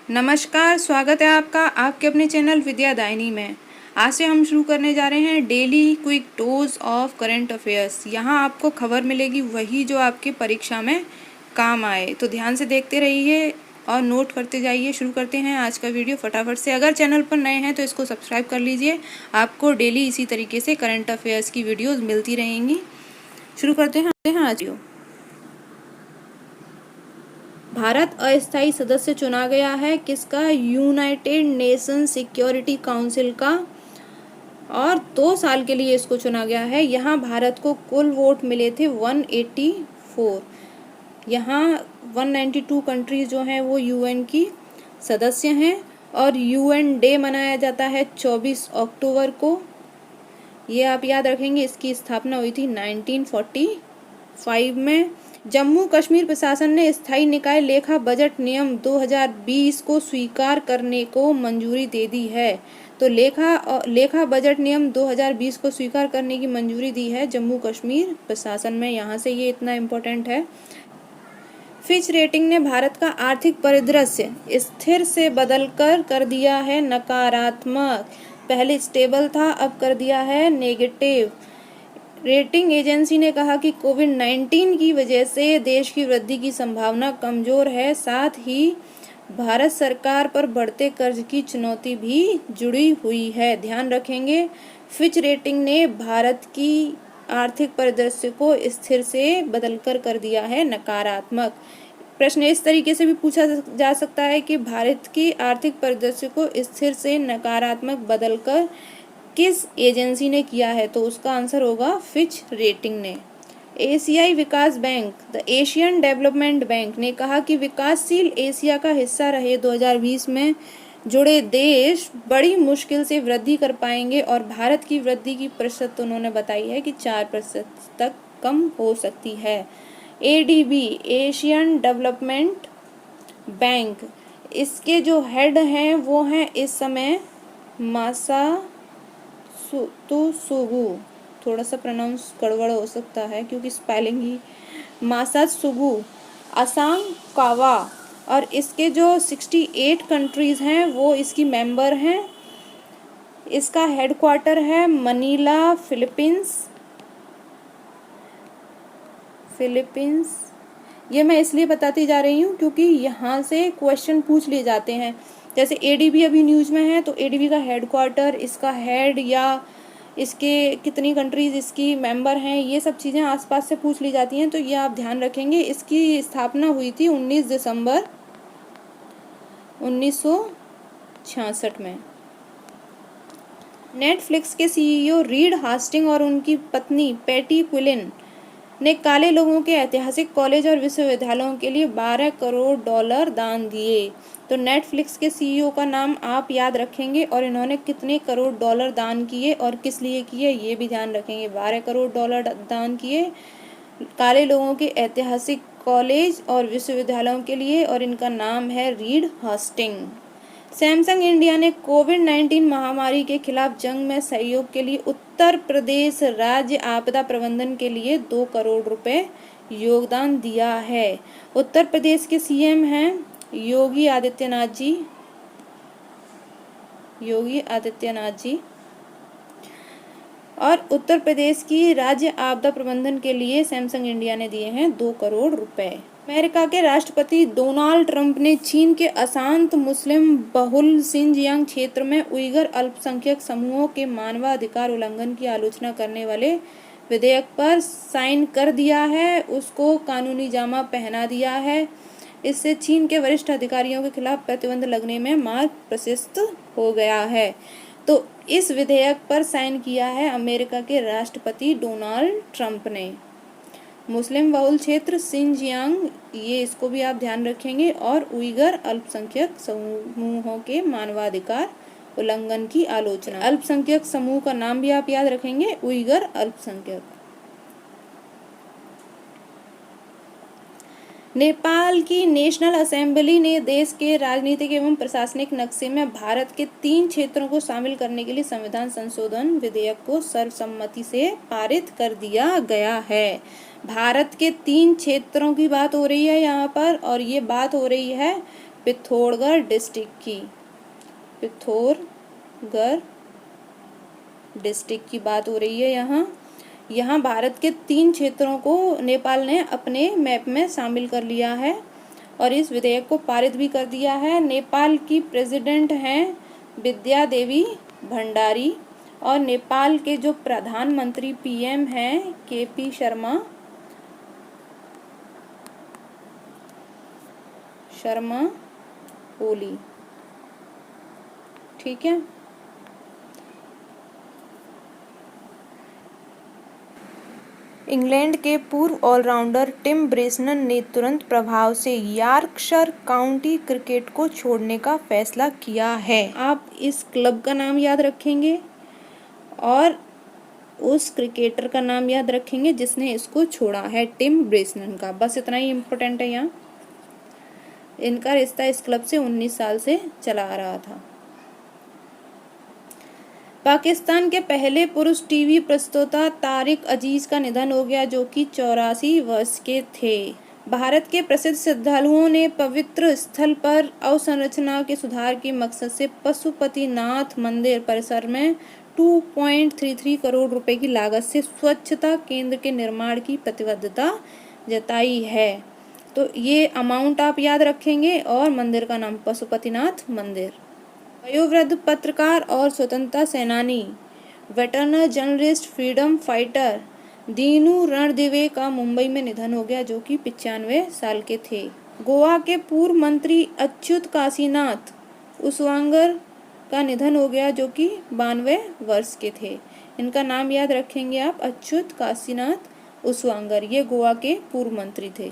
नमस्कार, स्वागत है आपका आपके अपने चैनल विद्यादायिनी में। आज से हम शुरू करने जा रहे हैं daily quick dose of current affairs. यहाँ आपको खबर मिलेगी वही जो आपकी परीक्षा में काम आए, तो ध्यान से देखते रहिए और नोट करते जाइए। शुरू करते हैं आज का वीडियो फटाफट से। अगर चैनल पर नए हैं तो इसको सब्सक्राइब कर लीजिए, आपको डेली इसी तरीके से करंट अफेयर्स की वीडियोज़ मिलती रहेंगी। शुरू करते हैं आज। भारत अस्थायी सदस्य चुना गया है किसका? यूनाइटेड नेशन सिक्योरिटी काउंसिल का, और 2 साल के लिए इसको चुना गया है। यहाँ भारत को कुल वोट मिले थे 184। यहाँ 192 कंट्रीज जो हैं वो यूएन की सदस्य हैं, और यूएन डे मनाया जाता है 24 अक्टूबर को। ये आप याद रखेंगे, इसकी स्थापना हुई थी 1945 में। जम्मू कश्मीर प्रशासन ने स्थायी निकाय लेखा बजट नियम 2020 को स्वीकार करने को मंजूरी दे दी है। तो लेखा बजट नियम 2020 को स्वीकार करने की मंजूरी दी है जम्मू कश्मीर प्रशासन में। यहाँ से ये इतना इम्पोर्टेंट है। फिच रेटिंग ने भारत का आर्थिक परिदृश्य स्थिर से बदलकर कर दिया है नकारात्मक। पहले स्टेबल था, अब कर दिया है नेगेटिव। रेटिंग एजेंसी ने कहा कि कोविड-19 की वजह से देश की वृद्धि की संभावना कमजोर है, साथ ही भारत सरकार पर बढ़ते कर्ज की चुनौती भी जुड़ी हुई है। ध्यान रखेंगे, फिच रेटिंग ने भारत की आर्थिक परिदृश्य को स्थिर से बदलकर कर दिया है नकारात्मक। प्रश्न इस तरीके से भी पूछा जा सकता है कि भारत की आर्थिक परिदृश्य को स्थिर से नकारात्मक बदलकर किस एजेंसी ने किया है? तो उसका आंसर होगा फिच रेटिंग ने। एशियाई विकास bank, the Asian development bank ने कहा कि विकासशील एशिया का हिस्सा रहे 2020 में जुड़े देश बड़ी मुश्किल से वृद्धि कर पाएंगे, और भारत की वृद्धि की प्रतिशत उन्होंने बताई है कि 4% तक कम हो सकती है। एडीबी, एशियन डेवलपमेंट बैंक, इसके जो हेड हैं वो हैं इस समय मासात्सुगु, थोड़ा सा प्रोनाउंस गड़बड़ हो सकता है क्योंकि स्पेलिंग ही मासात्सुगु असांकावा, और इसके जो 68 कंट्रीज हैं वो इसकी मेंबर हैं। इसका हेडक्वार्टर है मनीला, फिलीपींस। ये मैं इसलिए बताती जा रही हूँ क्योंकि यहाँ से क्वेश्चन पूछ लिए जाते हैं। जैसे एडीबी अभी न्यूज़ में है, तो एडीबी का हेडक्वार्टर, इसका हेड, या इसके कितनी कंट्रीज इसकी मेंबर हैं, ये सब चीज़ें आसपास से पूछ ली जाती हैं, तो ये आप ध्यान रखेंगे। इसकी स्थापना हुई थी 19 दिसंबर 1966 में। नेटफ्लिक्स के सीईओ रीड हास्टिंग और उनकी पत्नी पैटी क्विलिन ने काले लोगों के ऐतिहासिक कॉलेज और विश्वविद्यालयों के लिए $12 करोड़ दान दिए। तो नेटफ्लिक्स के सीईओ का नाम आप याद रखेंगे, और इन्होंने कितने करोड़ डॉलर दान किए और किस लिए किए ये भी ध्यान रखेंगे। $12 करोड़ दान किए काले लोगों के ऐतिहासिक कॉलेज और विश्वविद्यालयों के लिए, और इनका नाम है रीड हास्टिंग। सैमसंग इंडिया ने कोविड-19 महामारी के खिलाफ जंग में सहयोग के लिए उत्तर प्रदेश राज्य आपदा प्रबंधन के लिए 2 करोड़ रुपए योगदान दिया है। उत्तर प्रदेश के सीएम हैं योगी आदित्यनाथ जी, और उत्तर प्रदेश की राज्य आपदा प्रबंधन के लिए सैमसंग इंडिया ने दिए हैं 2 करोड़ रुपए। अमेरिका के राष्ट्रपति डोनाल्ड ट्रंप ने चीन के अशांत मुस्लिम बहुल सिंजियांग क्षेत्र में उइगर अल्पसंख्यक समूहों के मानवाधिकार उल्लंघन की आलोचना करने वाले विधेयक पर साइन कर दिया है, उसको कानूनी जामा पहना दिया है। इससे चीन के वरिष्ठ अधिकारियों के खिलाफ प्रतिबंध लगने में मार्ग प्रशस्त हो गया है। तो इस विधेयक पर साइन किया है अमेरिका के राष्ट्रपति डोनाल्ड ट्रंप ने। मुस्लिम बहुल क्षेत्र सिंजियांग, ये इसको भी आप ध्यान रखेंगे, और उइगर अल्पसंख्यक समूहों के मानवाधिकार उल्लंघन की आलोचना। अल्पसंख्यक समूह का नाम भी आप याद रखेंगे, उइगर अल्पसंख्यक। नेपाल की नेशनल असेंबली ने देश के राजनीतिक एवं प्रशासनिक नक्शे में भारत के 3 क्षेत्रों को शामिल करने के लिए संविधान संशोधन विधेयक को सर्वसम्मति से पारित कर दिया गया है। भारत के 3 क्षेत्रों की बात हो रही है यहाँ पर, और ये बात हो रही है पिथौरागढ़ डिस्ट्रिक्ट की, पिथौरागढ़ डिस्ट्रिक्ट की बात हो रही है यहाँ भारत के 3 क्षेत्रों को नेपाल ने अपने मैप में शामिल कर लिया है और इस विधेयक को पारित भी कर दिया है। नेपाल की प्रेसिडेंट हैं विद्या देवी भंडारी और नेपाल के जो प्रधानमंत्री पीएम हैं केपी शर्मा ओली। ठीक है। इंग्लैंड के पूर्व ऑलराउंडर टिम ब्रेसनन ने तुरंत प्रभाव से यॉर्कशायर काउंटी क्रिकेट को छोड़ने का फैसला किया है। आप इस क्लब का नाम याद रखेंगे और उस क्रिकेटर का नाम याद रखेंगे जिसने इसको छोड़ा है, टिम ब्रेसनन का। बस इतना ही इम्पोर्टेंट है यहाँ। इनका रिश्ता इस क्लब से 19 साल से चला आ रहा था। पाकिस्तान के पहले पुरुष टीवी प्रस्तोता तारिक अजीज का निधन हो गया, जो कि 84 वर्ष के थे। भारत के प्रसिद्ध श्रद्धालुओं ने पवित्र स्थल पर अवसंरचना के सुधार के मकसद से पशुपतिनाथ मंदिर परिसर में 2.33 करोड़ रुपए की लागत से स्वच्छता केंद्र के निर्माण की प्रतिबद्धता जताई है। तो ये अमाउंट आप याद रखेंगे और मंदिर का नाम पशुपतिनाथ मंदिर। वयोवृद्ध पत्रकार और स्वतंत्रता सेनानी, veterinary journalist, freedom fighter Dinu Ranadive का मुंबई में निधन हो गया, जो कि 95 साल के थे। गोवा के पूर्व मंत्री अच्युत काशीनाथ उसवांगर का निधन हो गया, जो कि 92 वर्ष के थे। इनका नाम याद रखेंगे आप, अच्युत काशीनाथ उसवांगर। ये गोवा के पूर्व मंत्री थे।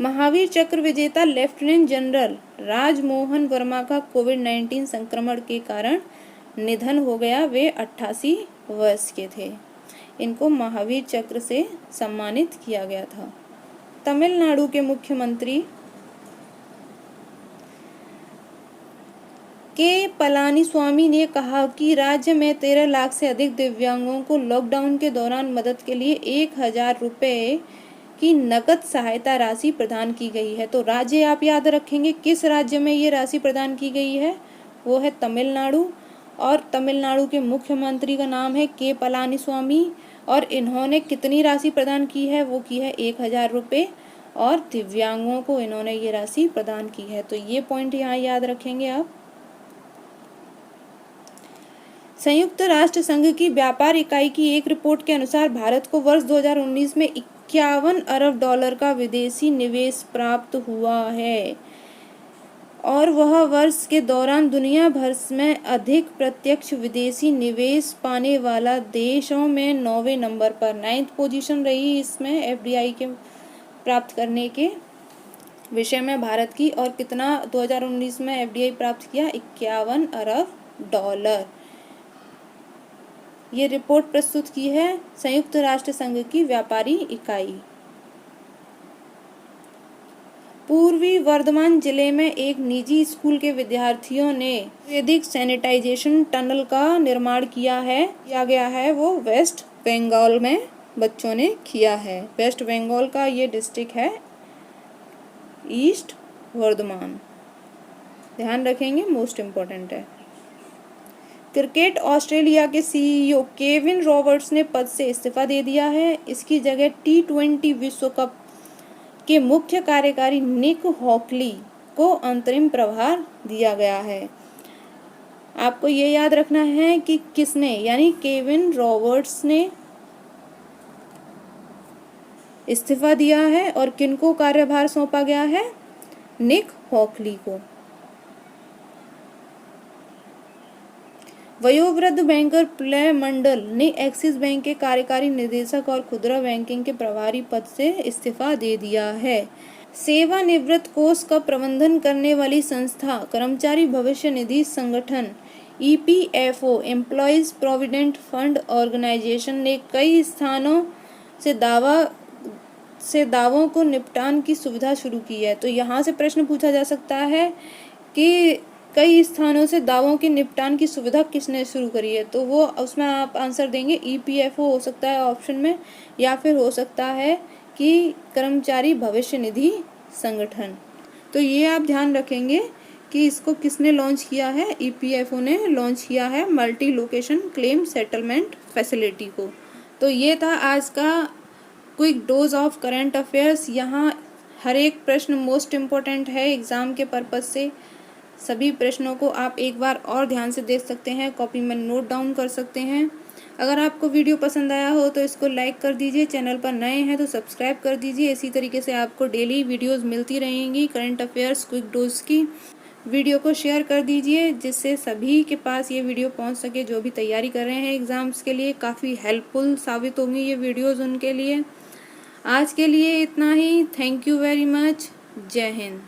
महावीर चक्र विजेता लेफ्टिनेंट जनरल राजमोहन वर्मा का कोविड-19 संक्रमण के कारण निधन हो गया। वे 88 वर्ष के थे। इनको महावीर चक्र से सम्मानित किया गया था। तमिलनाडु के मुख्यमंत्री के पलानीस्वामी ने कहा कि राज्य में 13 लाख से अधिक दिव्यांगों को लॉकडाउन के दौरान मदद के लिए 1000 रुपये की नकद सहायता राशि प्रदान की गई है। तो राज्य आप याद रखेंगे, किस राज्य में ये राशि प्रदान की गई है, वो है तमिलनाडु। और तमिलनाडु के मुख्यमंत्री का नाम है के पलानीस्वामी और इन्होंने कितनी राशि प्रदान की है, वो की है 1000 रुपये और दिव्यांगों को इन्होंने ये राशि प्रदान की है। तो ये पॉइंट यहाँ याद रखेंगे आप। संयुक्त राष्ट्र संघ की व्यापार इकाई की एक रिपोर्ट के अनुसार भारत को वर्ष 2019 में 51 अरब डॉलर का विदेशी निवेश प्राप्त हुआ है और वह वर्ष के दौरान दुनिया भर में अधिक प्रत्यक्ष विदेशी निवेश पाने वाला देशों में 9वें नंबर पर 9th पोजीशन रही इसमें एफडीआई के प्राप्त करने के विषय में भारत की। और कितना 2019 में एफडीआई प्राप्त किया, 51 अरब डॉलर। ये रिपोर्ट प्रस्तुत की है संयुक्त राष्ट्र संघ की व्यापारी इकाई। पूर्वी वर्धमान जिले में एक निजी स्कूल के विद्यार्थियों ने वैदिक सैनिटाइजेशन टनल का निर्माण किया गया है। वो वेस्ट बंगाल में बच्चों ने किया है। वेस्ट बंगाल का ये डिस्ट्रिक्ट है ईस्ट वर्धमान, ध्यान रखेंगे, मोस्ट इम्पोर्टेंट है। क्रिकेट ऑस्ट्रेलिया के सीईओ केविन रॉबर्ट्स ने पद से इस्तीफा दे दिया है। इसकी जगह T20 विश्व कप के मुख्य कार्यकारी निक हॉकली को अंतरिम प्रभार दिया गया है। आपको ये याद रखना है कि किसने, यानी केविन रॉबर्ट्स ने इस्तीफा दिया है और किनको कार्यभार सौंपा गया है, निक हॉकली को। वयोवृद्ध बैंकर प्ले मंडल ने एक्सिस बैंक के कार्यकारी निदेशक और खुदरा बैंकिंग के प्रभारी पद से इस्तीफा दे दिया है। सेवानिवृत्त कोष का प्रबंधन करने वाली संस्था कर्मचारी भविष्य निधि संगठन EPFO employees provident fund organisation ने कई स्थानों से दावों को निपटान की सुविधा शुरू की है। तो यहाँ से प्रश्न पूछा जा सकता है कि कई स्थानों से दावों के निपटान की सुविधा किसने शुरू करी है, तो वो उसमें आप आंसर देंगे EPFO हो सकता है ऑप्शन में, या फिर हो सकता है कि कर्मचारी भविष्य निधि संगठन। तो ये आप ध्यान रखेंगे कि इसको किसने लॉन्च किया है, ईपीएफओ ने लॉन्च किया है multi location claim settlement facility को। तो ये था आज का quick dose of current affairs. यहाँ हर एक प्रश्न मोस्ट इम्पोर्टेंट है एग्ज़ाम के पर्पज़ से। सभी प्रश्नों को आप एक बार और ध्यान से देख सकते हैं, कॉपी में नोट डाउन कर सकते हैं। अगर आपको वीडियो पसंद आया हो तो इसको लाइक कर दीजिए, चैनल पर नए हैं तो सब्सक्राइब कर दीजिए। इसी तरीके से आपको डेली वीडियोस मिलती रहेंगी करंट अफेयर्स क्विक डोज की। वीडियो को शेयर कर दीजिए जिससे सभी के पास ये वीडियो पहुंच सके जो भी तैयारी कर रहे हैं एग्ज़ाम्स के लिए। काफ़ी हेल्पफुल साबित होंगी ये वीडियोज़ उनके लिए। आज के लिए इतना ही। Thank you very much. जय हिंद।